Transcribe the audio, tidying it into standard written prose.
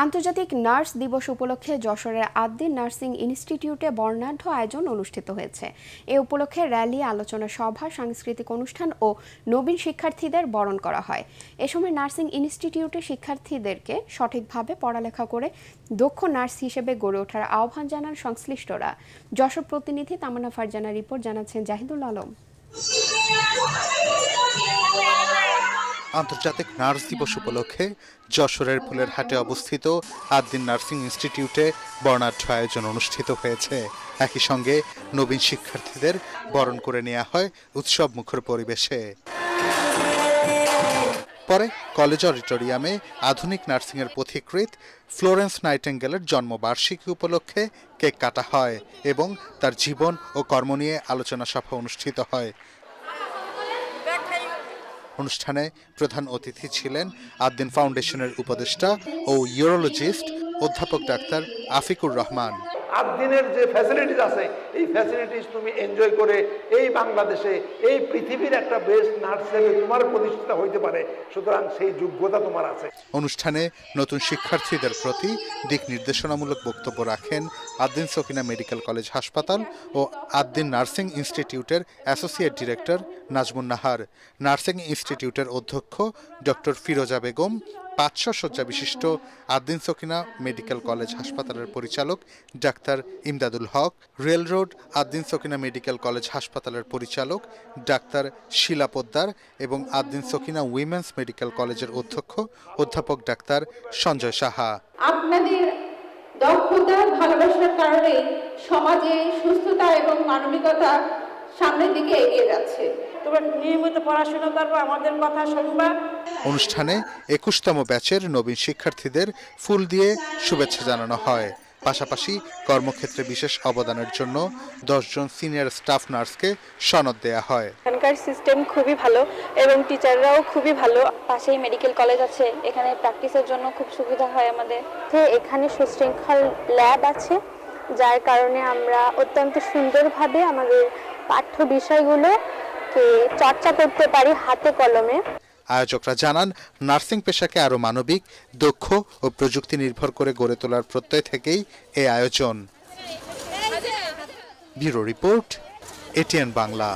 আন্তর্জাতিক নার্স দিবস উপলক্ষে যশোরের আদ্দিন নার্সিং ইনস্টিটিউটে বর্ণাঢ্য আয়োজন অনুষ্ঠিত হয়েছে। এ উপলক্ষে র্যালি, আলোচনা সভা, সাংস্কৃতিক অনুষ্ঠান ও নবীন শিক্ষার্থীদের বরণ করা হয়। এ সময় নার্সিং ইনস্টিটিউটে শিক্ষার্থীদেরকে সঠিকভাবে পড়ালেখা করে দক্ষ নার্স হিসেবে গড়ে ওঠার আহ্বান জানান সংশ্লিষ্টরা। যশোর প্রতিনিধি তামান্না ফারজানার রিপোর্ট, জানাচ্ছেন জাহিদুল আলম। আন্তর্জাতিক নার্স দিবস উপলক্ষে যশোরের ফুলেরহাটে অবস্থিত আদ্দিন নার্সিং ইনস্টিটিউটে বর্ণাঢ্য আয়োজন অনুষ্ঠিত হয়েছে। একই সঙ্গে নবীন শিক্ষার্থীদের বরণ করে নেওয়া হয় উৎসব মুখর পরিবেশে। পরে কলেজ অডিটোরিয়ামে আধুনিক নার্সিংয়ের পথিকৃৎ ফ্লোরেন্স নাইটেঙ্গেলের জন্মবার্ষিকী উপলক্ষে কেক কাটা হয় এবং তার জীবন ও কর্ম নিয়ে আলোচনা সভা অনুষ্ঠিত হয়। অনুষ্ঠানে প্রধান অতিথি ছিলেন আদ্দিন ফাউন্ডেশনের উপদেষ্টা ও ইউরোলজিস্ট অধ্যাপক ডাক্তার আফিকুর রহমান। আদ্দিনের যে ফ্যাসিলিটিস আছে, এই ফ্যাসিলিটিস তুমি এনজয় করে এই বাংলাদেশে, এই পৃথিবীর একটা বেস্ট নার্স হিসেবে তোমার প্রতিষ্ঠিত হইতে পারে, সুতরাং সেই যোগ্যতা তোমার আছে। অনুষ্ঠানে নতুন শিক্ষার্থীদের প্রতি দিক নির্দেশনামূলক বক্তব্য রাখেন আদ্দিন সকিনা মেডিকেল কলেজ হাসপাতাল ও আদ্দিন নার্সিং ইনস্টিটিউটের associate director Najmun Nahar, nursing ইনস্টিটিউটের অধ্যক্ষ ডক্টর ফিরোজা বেগম, 500 শয্যা বিশিষ্ট আদ্দিন সকিনা মেডিকেল কলেজ হাসপাতালের পরিচালক doctor Imdadul Haque, rail road Ad-din Sakina medical college হাসপাতালের পরিচালক ডাক্তার শিলা পোদ্দার এবং আদ্দিন সকিনা উইমেন্স মেডিকেল কলেজের অধ্যক্ষ অধ্যাপক ডাক্তার সঞ্জয় সাহা। আপনাদের দক্ষতা, ভালোবাসার কারণে সমাজে সুস্থতা এবং মানবিকতা সামনের দিকে এগিয়ে যাচ্ছে। তোমরা নিয়মিত পড়াশোনা করবো, আমাদের কথা শুনবা। অনুষ্ঠানে 21তম ব্যাচের নবীন শিক্ষার্থীদের ফুল দিয়ে শুভেচ্ছা জানানো হয়। পাশাপাশি কর্মক্ষেত্রে বিশেষ অবদানের জন্য 10 জন সিনিয়র স্টাফ নার্সকে সনদ দেয়া হয়। এখানকার সিস্টেম খুবই ভালো এবং টিচাররাও খুবই ভালো। পাশেই মেডিকেল কলেজ আছে, এখানে প্র্যাকটিসের জন্য খুব সুবিধা হয় আমাদের। এখানে সুশৃঙ্খল ল্যাব আছে, যার কারণে আমরা অত্যন্ত সুন্দরভাবে আমাদের পাঠ্য বিষয়গুলোকে চর্চা করতে পারি হাতে কলমে। আয়োজকরা জানান, নার্সিং পেশাকে আরও মানবিক, দক্ষ ও প্রযুক্তি নির্ভর করে গড়ে তোলার প্রত্যয় থেকেই এই আয়োজন। Bureau report, ATN Bangla.